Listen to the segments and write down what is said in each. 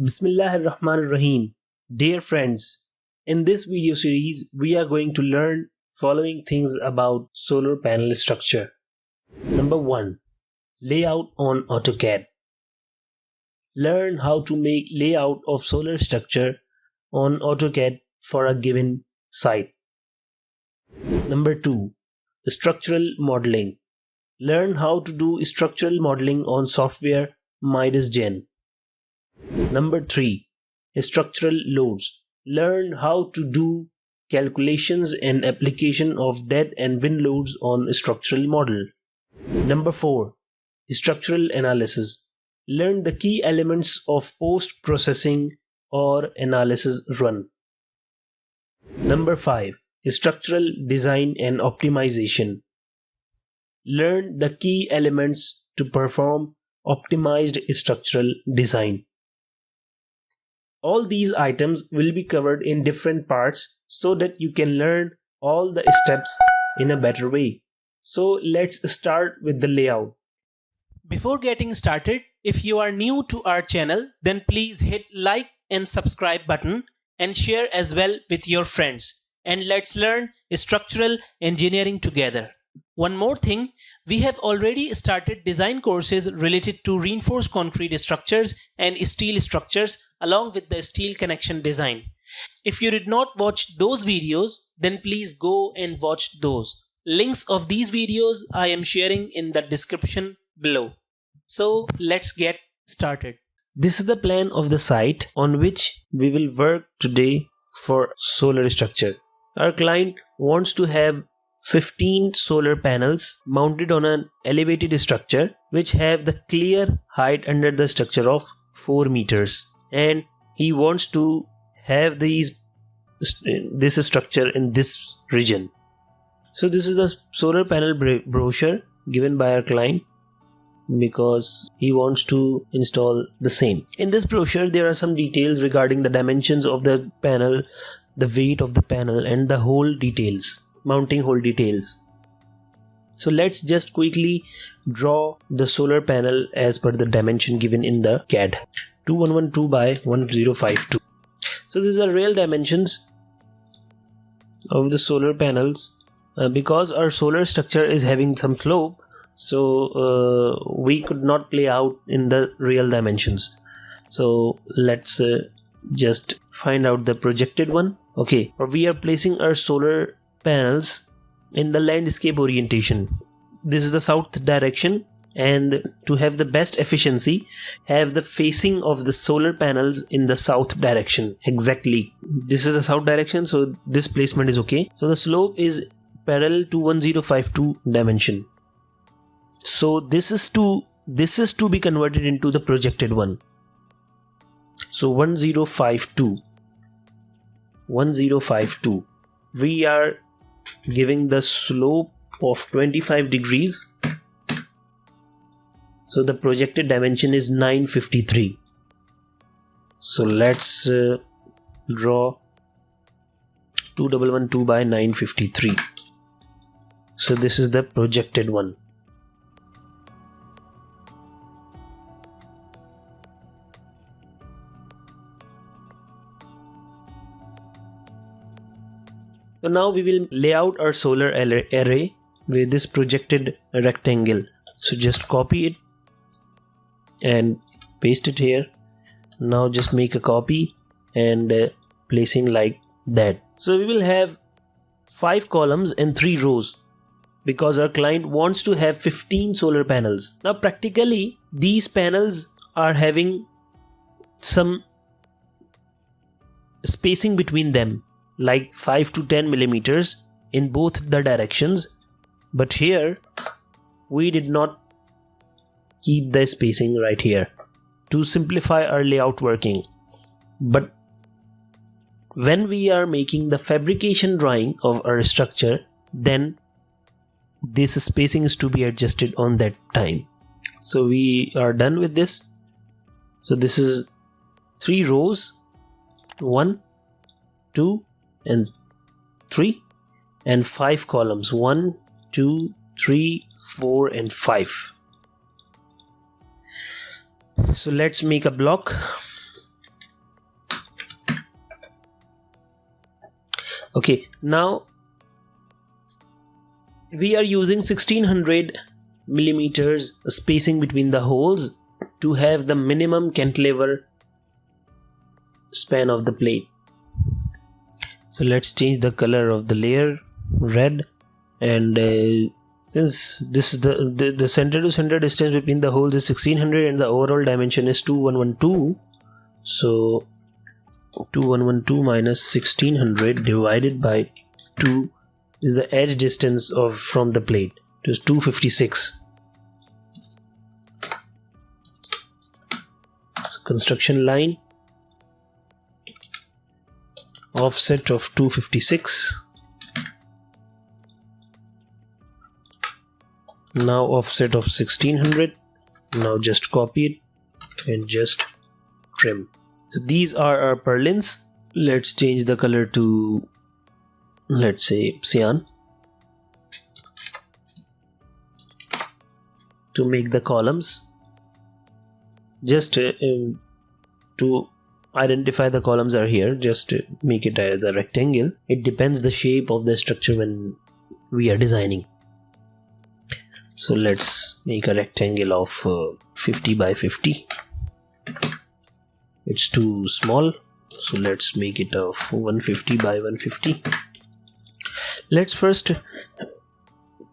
Bismillahirrahmanirrahim. Dear friends, in this video series, we are going to learn following things about solar panel structure. Number 1. Layout on AutoCAD. Learn how to make layout of solar structure on AutoCAD for a given site. Number 2. Structural modeling. Learn how to do structural modeling on software Midas Gen. Number 3. Structural loads. Learn how to do calculations and application of dead and wind loads on a structural model. Number 4. Structural analysis. Learn the key elements of post-processing or analysis run. Number 5. Structural design and optimization. Learn the key elements to perform optimized structural design. All these items will be covered in different parts so that you can learn all the steps in a better way. So let's start with the layout. Before getting started, if you are new to our channel, then please hit like and subscribe button and share as well with your friends. And let's learn structural engineering together. One more thing, we have already started design courses related to reinforced concrete structures and steel structures along with the steel connection design. If you did not watch those videos, then please go and watch those. Links of these videos I am sharing in the description below. So let's get started. This is the plan of the site on which we will work today for solar structure. Our client wants to have 15 solar panels mounted on an elevated structure which have the clear height under the structure of 4 meters, and he wants to have this structure in this region. So this is the solar panel brochure given by our client because he wants to install the same. In this brochure there are some details regarding the dimensions of the panel, the weight of the panel, and the hole details, mounting hole details. So let's just quickly draw the solar panel as per the dimension given in the CAD. 2112 by 1052. So these are real dimensions of the solar panels. Because our solar structure is having some slope, so we could not lay out in the real dimensions. So let's just find out the projected one. Okay, we are placing our solar panels in the landscape orientation. This is the south direction, and to have the best efficiency, have the facing of the solar panels in the south direction. Exactly, this is the south direction, so this placement is okay. So the slope is parallel to 1052 dimension. So this is to be converted into the projected one. So 1052, we are giving the slope of 25 degrees. So the projected dimension is 953. So let's draw 2112 by 953. So this is the projected one. So now we will lay out our solar array with this projected rectangle. So just copy it and paste it here. Now just make a copy and placing like that. So we will have 5 columns and 3 rows because our client wants to have 15 solar panels. Now practically these panels are having some spacing between them, like 5 to 10 millimeters in both the directions, but here we did not keep the spacing right here to simplify our layout working. But when we are making the fabrication drawing of our structure, then this spacing is to be adjusted on that time. So we are done with this. So this is 3 rows, 1, 2 and 3, and 5 columns, 1, 2, 3, 4 and 5. So let's make a block. Okay, now we are using 1600 millimeters spacing between the holes to have the minimum cantilever span of the plate. So let's change the color of the layer red, and since this is the center to center distance between the holes is 1600 and the overall dimension is 2112, so 2112 minus 1600 divided by 2 is the edge distance from the plate. It is 256. So construction line, offset of 256. Now offset of 1600. Now just copy it and just trim. So these are our purlins. Let's change the color to, let's say, cyan, to make the columns. Just to identify the columns are here, just make it as a rectangle. It depends the shape of the structure when we are designing. So let's make a rectangle of 50 by 50. It's too small, so let's make it of 150 by 150. Let's first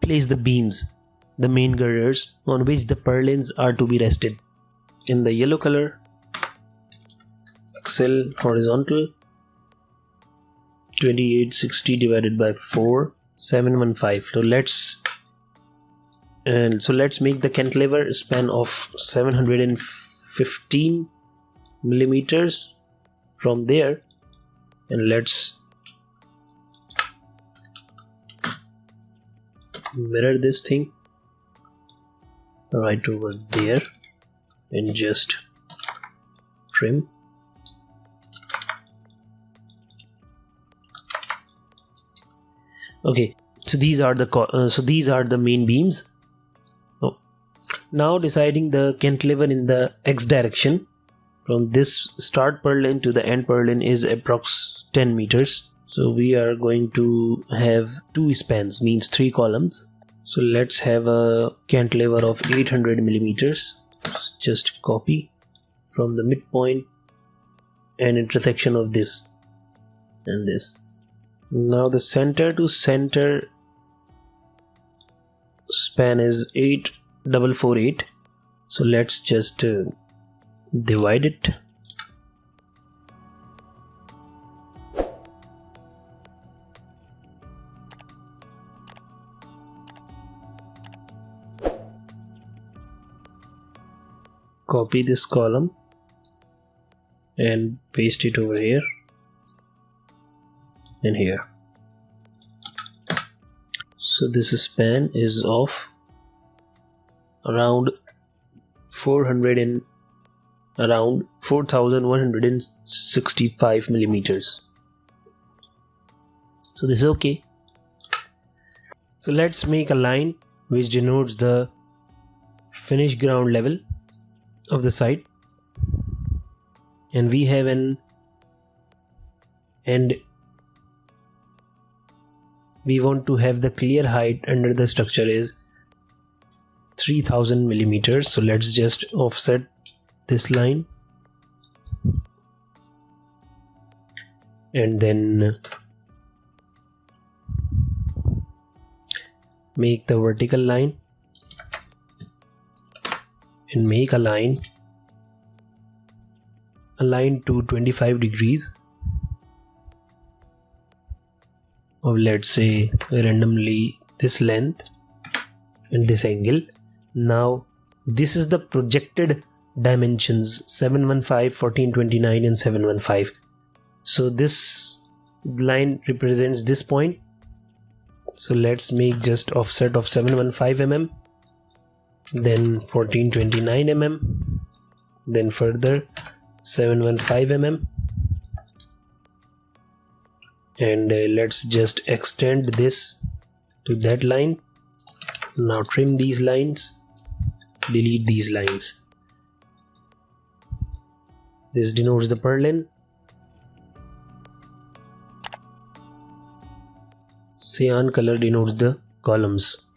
place the beams, the main girders on which the purlins are to be rested. In the yellow color, axle horizontal 2860 divided by 4, 715. So let's make the cantilever span of 715 millimeters from there, and let's mirror this thing right over there and just trim. Okay, so these are the main beams. Now deciding the cantilever in the x direction from this start purlin to the end purlin is approx 10 meters. So we are going to have 2 spans, means 3 columns. So let's have a cantilever of 800 millimeters. Just copy from the midpoint and intersection of this and this. Now the center to center span is 8448. So let's just divide it. Copy this column and paste it over here and here. So this span is of around 4165 millimeters. So this is okay. So let's make a line which denotes the finished ground level of the site, and we have we want to have the clear height under the structure is 3000 millimeters. So let's just offset this line and then make the vertical line and make a line to 25 degrees of, let's say, randomly this length and this angle. Now this is the projected dimensions 715, 1429 and 715. So this line represents this point. So let's make just offset of 715 mm, then 1429 mm, then further 715 mm, and let's just extend this to that line. Now trim these lines, delete these lines. This denotes the purlin. cyan color denotes the columns.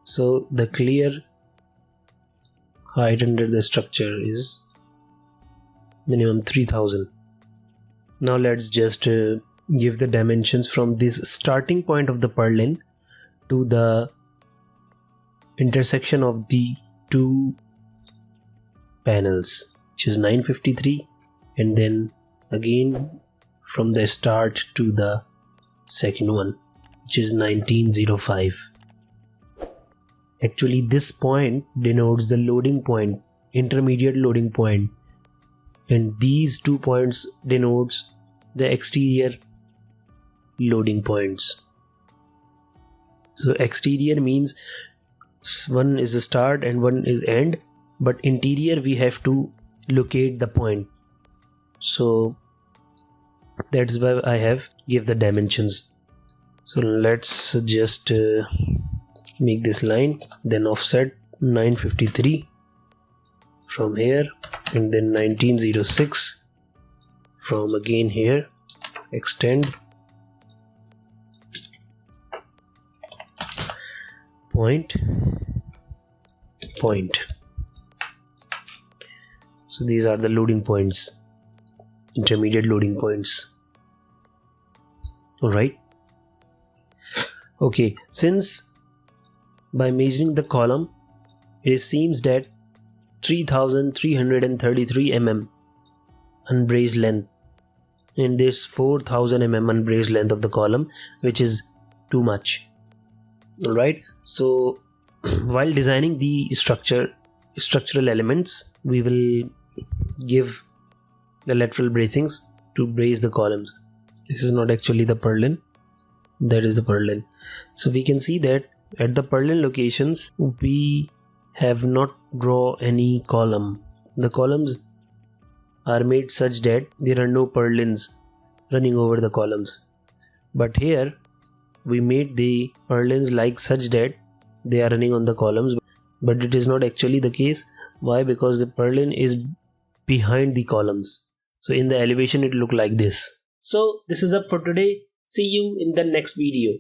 So the clear height under the structure is minimum 3000. Now let's just give the dimensions from this starting point of the purlin to the intersection of the two panels, which is 953, and then again from the start to the second one, which is 1905. Actually, this point denotes the loading point, intermediate loading point, and these 2 points denotes the exterior loading points. So exterior means one is the start and one is end, but interior we have to locate the point. So that's why I have give the dimensions. So let's just make this line, then offset 953 from here, and then 1906 from again here, extend point. So these are the loading points, intermediate loading points. Alright. Okay, since by measuring the column it seems that 3333 mm unbraced length and this 4000 mm unbraced length of the column, which is too much. Alright, so while designing the structural elements, we will give the lateral bracings to brace the columns. This is not actually the purlin, that is the purlin. So we can see that at the purlin locations we have not draw any column. The columns are made such that there are no purlins running over the columns, but here we made the purlins like such that they are running on the columns, but it is not actually the case. Why? Because the purlin is behind the columns, so in the elevation it look like this. So this is up for today. See you in the next video.